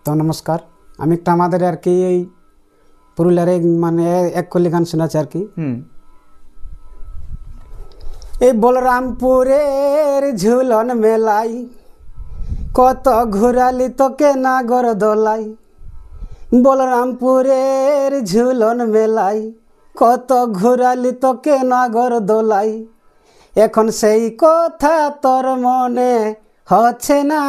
তো নমস্কার, আমি একটা আমাদের আর কি এই পুরুলিয়ার মানে এক কলি গান শোনাচ্ছি আর কি। এই বলরামপুরের ঝুলন মেলাই কত ঘুরালি তোকে নাগর দোলাই। বলরামপুরের ঝুলন মেলাই কত ঘুরালি তোকে নাগর দোলাই। এখন সেই কথা তোর মনে হচ্ছে না,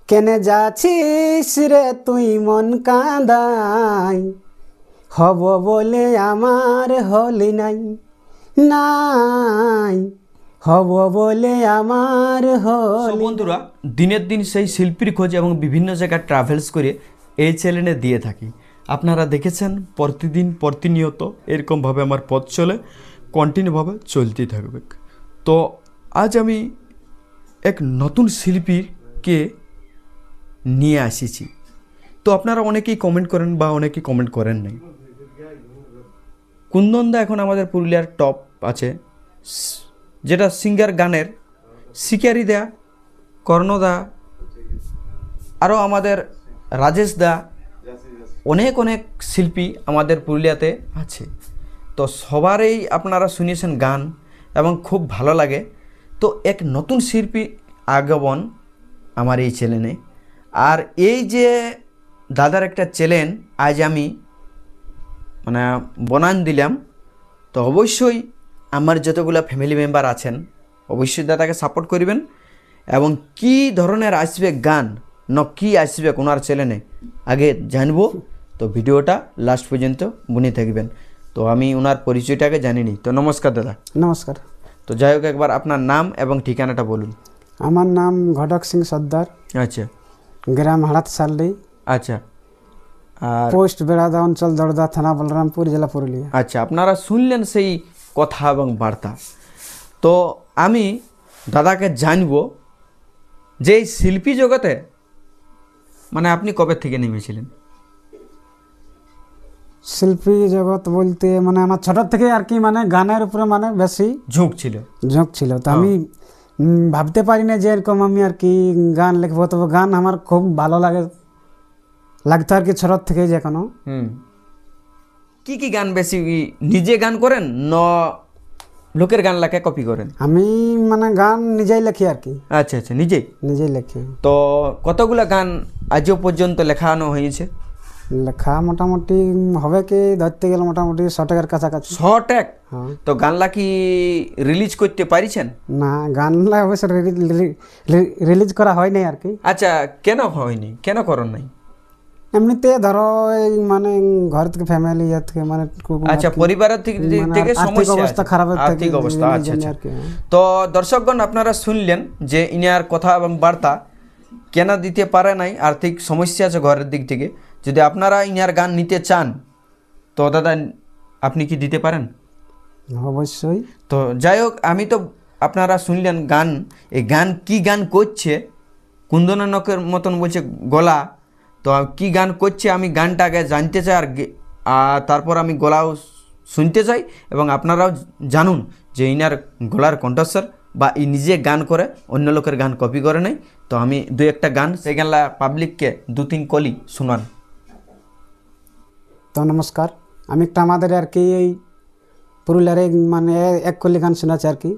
কেনে যাচ্ছিস রে তুই মন কাঁদাই। হব বলে আমার হলি নাই, নাই হব বলে আমার হলি। বন্ধুরা, দিনের দিন সেই শিল্পীর খোঁজ এবং বিভিন্ন জায়গায় ট্রাভেলস করে এই চ্যানেলে দিয়ে থাকি। আপনারা দেখেছেন প্রতিদিন প্রতিনিয়ত এরকমভাবে আমার পথ চলে, কন্টিনিউভাবে চলতেই থাকবে। তো আজ আমি এক নতুন শিল্পীকে নিয়ে আসিছি। তো আপনারা অনেকেই কমেন্ট করেন বা অনেকেই কমেন্ট করেন নাই। কুন্দনদা এখন আমাদের পুরুলিয়ার টপ আছে, যেটা সিঙ্গার গানের শিকারি দা, কর্ণদা, আরও আমাদের রাজেশ দা, অনেক অনেক শিল্পী আমাদের পুরুলিয়াতে আছে। তো সবারই আপনারা শুনিয়েছেন গান এবং খুব ভালো লাগে। তো এক নতুন শিল্পী আগমন আমার এই চ্যানেলে। আর এই যে দাদার একটা চ্যানেল আজ আমি বনান দিলাম, তো অবশ্যই আমার যতগুলো ফ্যামিলি মেম্বার আছেন অবশ্যই দাদাকে সাপোর্ট করবেন। এবং কি ধরনের আসবে গান না কি আসবে ওনার চ্যানেলে আগে জানবো, তো ভিডিওটা লাস্ট পর্যন্ত বুনে থাকবেন। তো আমি ওনার পরিচয়টাকে জানিনি। তো নমস্কার দাদা। নমস্কার। তো যাই হোক, একবার আপনার নাম এবং ঠিকানাটা বলুন। আমার নাম ঘটক সিং সর্দার। আচ্ছা, গ্রাম হাড়াত সাল্লি। আচ্ছা, আর পোস্ট বেড়াদা অঞ্চল দড়দা, থানা বলরামপুর, জেলা পুরুলিয়া। আচ্ছা, আপনারা শুনলেন সেই কথা এবং বার্তা। তো আমি দাদাকে জানবো যে এই শিল্পী জগতে আপনি কবে থেকে নেমেছিলেন? শিল্পী জগৎ বলতে আমার ছোট থেকে আর কি গানের উপরে বেশি ঝোঁক ছিল। তো আমি ভাবতে পারি না যে এরকম আমি আর কি গান লিখবো। তবে গান আমার খুব ভালো লাগতো আর কি ছোট থেকে। যে কোনো কি গান বেশি নিজে গান করেন না লোকের গান লেখা কপি করেন? আমি গান নিজেই লেখি আর কি। আচ্ছা আচ্ছা, নিজেই লেখি। তো কতগুলা গান আজও পর্যন্ত লেখানো হয়েছে? লেখা মোটামুটি হবে কি ধরতে গেলে মোটামুটি 100 টাকার কাছাকাছি। 100 টাকা? হ্যাঁ। তো গানলা কি রিলিজ করতে পারিছেন? না, গানলা অবশ্য রিলিজ করা হয় নাই আর কি। আচ্ছা, কেন হয়নি, কেন করেন নাই? এমনিতে ধরো এই ঘর থেকে ফ্যামিলি থেকে আচ্ছা, পরিবারের থেকে সমস্যা, অবস্থা খারাপ, আর্থিক অবস্থা। আচ্ছা আচ্ছা। তো দর্শকগণ, আপনারা শুনলেন যে ইনার কথা এবং বার্তা কেন দিতে পারে নাই, আর্থিক সমস্যা আছে ঘরের দিক থেকে। যদি আপনারা ইনার গান নিতে চান তো দাদা আপনি কি দিতে পারেন? অবশ্যই। তো যাই হোক, আমি তো আপনারা শুনলেন গান, এই গান কি গান করছে, কুন্দনানকের মতন বলছে গলা। তো কি গান করছে আমি গানটাকে জানতে চাই, আর তারপর আমি গলাও শুনতে চাই এবং আপনারাও জানুন যে ইনার গলার কণ্ঠস্বর বা ই নিজে গান করে, অন্য লোকের গান কপি করে নাই। তো আমি 2-1টা গান সেই গানলা পাবলিককে 2-3 কলি শোনান। তো নমস্কার, আমি একটা আমাদের আর কি এই পুরুলিয়ার এক কলি গান শোনাচ্ছি আর কি।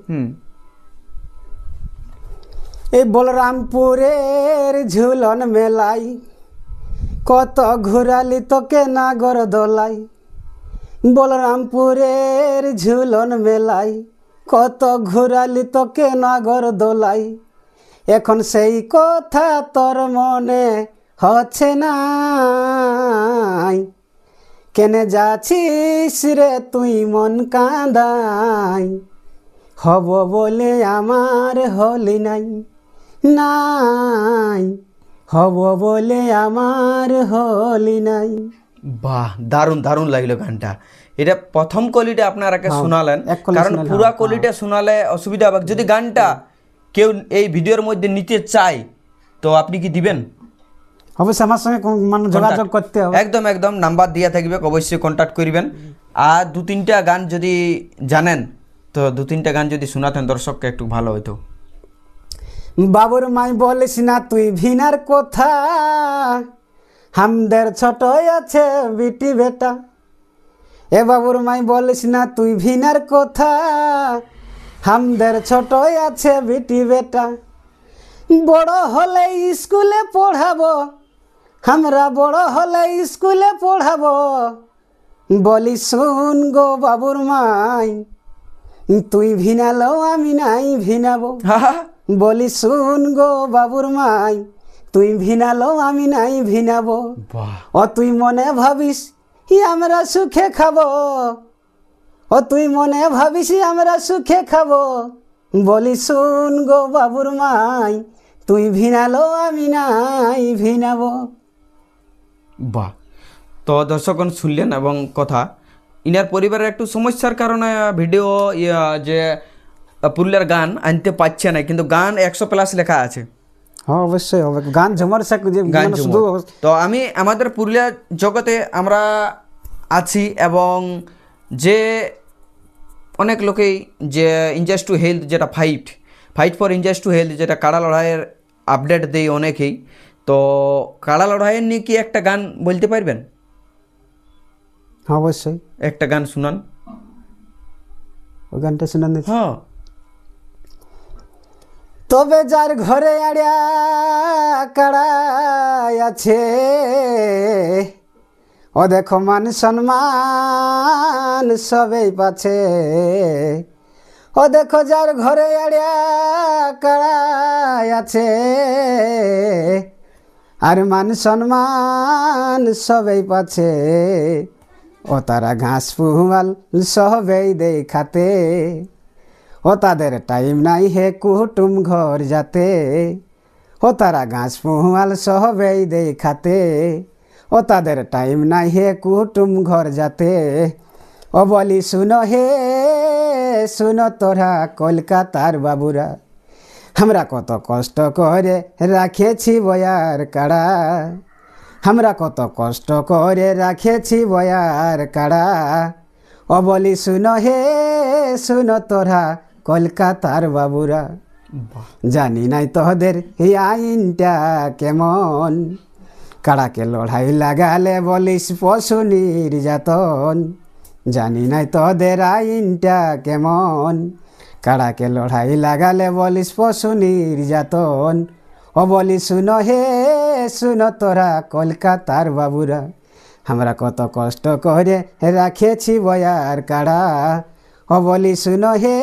এই বলরামপুরের ঝুলন মেলাই কত ঘুরালি তোকে নাগর দোলাই। বলরামপুরের ঝুলন মেলাই কত ঘুরালি তোকে নাগর দোলাই। এখন সেই কথা তোর মনে হচ্ছে না, কেনে যাচ্ছিস রে তুই মন কাঁদাই। হব বলে আমার হলি নাই, নাই হব বলে আমার হলি নাই। বাহ, দারুণ দারুণ লাগলো গানটা। এটা প্রথম কলিটা আপনারাকে শোনালেন, কারণ পুরা কলিটা শোনালে অসুবিধা হবে। যদি গানটা কেউ এই ভিডিওর মধ্যে নিতে চায় তো আপনি কি দিবেন? অবশ্যই আমার সঙ্গে যোগাযোগ করতে হবে। একদম একদম, নাম্বার দেওয়া থাকবে, অবশ্যই কন্ট্যাক্ট করবেন। আর 2-3টা গান যদি জানেন তো 2-3টা গান যদি শোনাতেন দর্শককে একটু ভালো হইতো। বাবুর মাই বলিস না তুই ভিনার কথা, হামদের ছোট আছে বিটি বেটা। এ বাবুর মাই বলিস না তুই ভিনার কথা, হামদের ছোট আছে বিটি বেটা। বড় হলে স্কুলে পড়াবো, আমরা বড় হলে স্কুলে পড়াবো। বলি শুন গো বাবুর মাই, তুই ভিনালো আমি নাই ভিনাবো। বলি শুন গো বাবুর মাই, তুই ভিনালো আমি নাই ভিনাবো। বাহ, ও তুই মনে ভাবিস আমরা সুখে খাবো, ও তুই মনে ভাবিস আমরা সুখে খাবো। বলি শুন গো বাবুর মাই, তুই ভিনালো আমি নাই ভিনাবো। বাহ। তো দর্শকগণ শুনলেন এবং কথা ইনার পরিবারের একটু সমস্যার কারণে ভিডিও যে পুরুলিয়ার গান আনতে পারছে না, কিন্তু গান 100+ লেখা আছে। হ্যাঁ অবশ্যই হবে, গান ঝুমার গান ঝুমুর। তো আমি আমাদের পুরুলিয়া জগতে আমরা আছি, এবং যে অনেক লোকেই যে ইনজাস্ট টু হেলথ, যেটা ফাইট ফর ইনজাস্ট টু হেলথ, যেটা কাড়া লড়াইয়ের আপডেট দেই অনেকেই। তো কাড়া লড়াইয়ের নিয়ে কি একটা গান বলতে পারবেন? হ্যাঁ অবশ্যই একটা গান শুনান। ওই গানটা শুনান দিচ্ছি। হ্যাঁ। তবে যার ঘরে আড়িয়া কাড়াই আছে, ও দেখো মান সম্মান সবেই পাছে। ও দেখো যার ঘরে আড়িয়া কাড়াই আছে, আর মান সম্মান সবেই পাছে। ও তারা ঘাস পুয়াল সবেই দেখাতে, ও তাদের টাইম নাই হে কুটুম ঘর যাতে। ও তারা ঘাস পুয়াল সবেই দেখাতে, ও তাদের টাইম নাই হে কুটুম ঘর যাতে। ও বলি শুনো হে শুনো তোরা কলকাতার বাবুরা, আমরা কত কষ্ট করে রাখেছি বয়ার কাড়া, আমরা কত কষ্ট করে রাখেছি বয়ার কাড়া। ও বলি শুনো হে শুনো তোরা কলকাতার বাবুরা, জানি নাই তোদের এই আইনটা কেমন, কাড়াকে লড়াই লাগালে বলিস পশু নির্যাতন। জানি নাই তোদের আইনটা কেমন, কাড়াকে লড়াই লাগালে বলিস পশু নির্যাতন। ও বলি শুনো হে শুনো তোরা কলকাতার বাবুরা, আমরা কত কষ্ট করে রাখেছি বয়ার কাড়া। ও বলি শুনো হে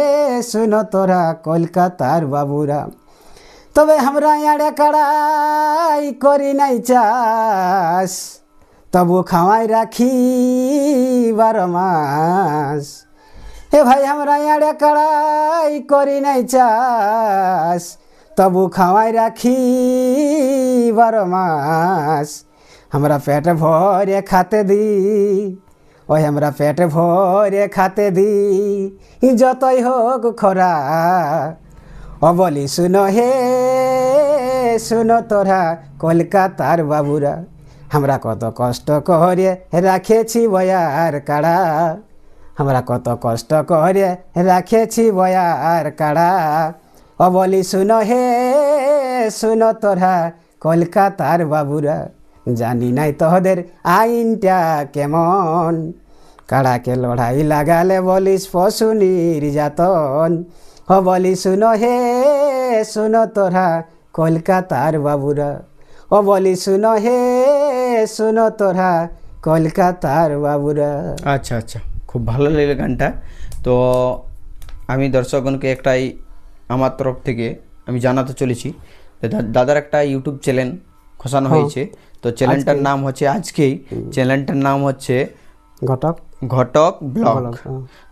শুনো তোরা কলকাতার বাবুরা। তবে আমরা আড়ে কাড়াই করি নাই চাষ, তবু খাওয়াই রাখি 12 মাস। হে ভাই আমরা আড়ে কাড়াই করি নাই চাষ, তবু খাওয়াই রাখি 12 মাস। আমরা পেট ভরে খাতে দিই, ওই আমরা পেট ভরে খাতে দিই যতই হোক খরা। ও বলি শুনো হে শুনো তোরা কলকাতার বাবুরা, আমরা কত কষ্ট করে রাখেছি বয়ার কাড়া, আমরা কত কষ্ট করে রাখেছি বয়ার কাড়া। ও বলি শুনো হে শুনো তোরা কলকাতার বাবুরা, জানি নাই তোদের আইনটা কেমন, কাড়াকে লড়াই লাগালে বলিস পশু নির্যাতন। ও বলি শুনো হে শুনো তোরা কলকাতার বাবুরা, ও বলি শুনো হে শুনো তোরা কলকাতার বাবুরা। আচ্ছা আচ্ছা, খুব ভালো লাগলো গানটা। তো আমি দর্শকগণকে একটাই আমার তরফ থেকে আমি জানাতে চলেছি, দাদার একটা ইউটিউব চ্যানেল খসানো হয়েছে। তো চ্যানেলটার নাম হচ্ছে আজকেই, চ্যানেলটার নাম হচ্ছে ঘটক ব্লগ।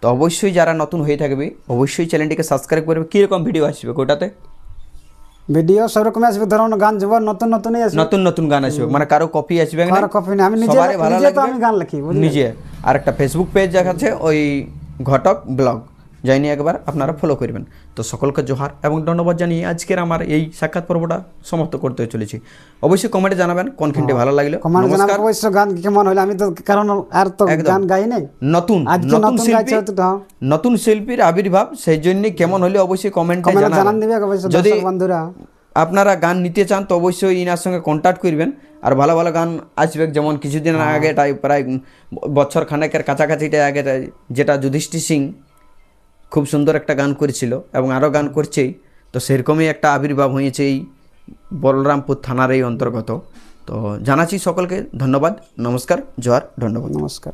তো অবশ্যই যারা নতুন হয়ে থাকবে অবশ্যই চ্যানেলটিকে সাবস্ক্রাইব করবে। কীরকম ভিডিও আসবে ওটাতে? ভিডিও সব রকম আসবে, ধরুন গান যাবো নতুন নতুনই আসবে, নতুন নতুন গান আসবে, মানে কারো কপি আসবে না, কারো কপি না, আমি নিজে ভালো নিজে তো আমি গান লিখি নিজে। আর একটা ফেসবুক পেজ আছে ওই ঘটক ব্লগ, যাইনি একবার আপনারা ফলো করবেন। তো সকলকে জোহার এবং ধন্যবাদ জানিয়ে আজকের আমার এই সাক্ষাৎ পর্বটা সমাপ্ত করতে চলেছি। অবশ্যই কমেন্টে জানাবেন কোন খিনটি ভালো লাগলো। নমস্কার। অবশ্যই গান কেমন হলো, আমি তো কারণ আর তো গান গাই নাই, নতুন নতুন শিল্পীর আবির্ভাব, সেই জন্য কেমন হলে অবশ্যই কমেন্টে জানান দিবে অবশ্যই যদি বন্ধুরা। আপনারা গান নিতে চান তো অবশ্যই ইনার সঙ্গে কন্ট্যাক্ট করবেন। আর ভালো ভালো গান আসবে, যেমন কিছুদিন আগে প্রায় বছর খানেকের কাছাকাছিটা আগে যেটা যুধিষ্ঠির সিং খুব সুন্দর একটা গান করেছিল এবং আরও গান করছেই, তো সেরকমই একটা আবির্ভাব হয়েছে এই বলরামপুর থানার এই অন্তর্গত। তো জানাচ্ছি সকলকে ধন্যবাদ, নমস্কার, জোহার, ধন্যবাদ। নমস্কার।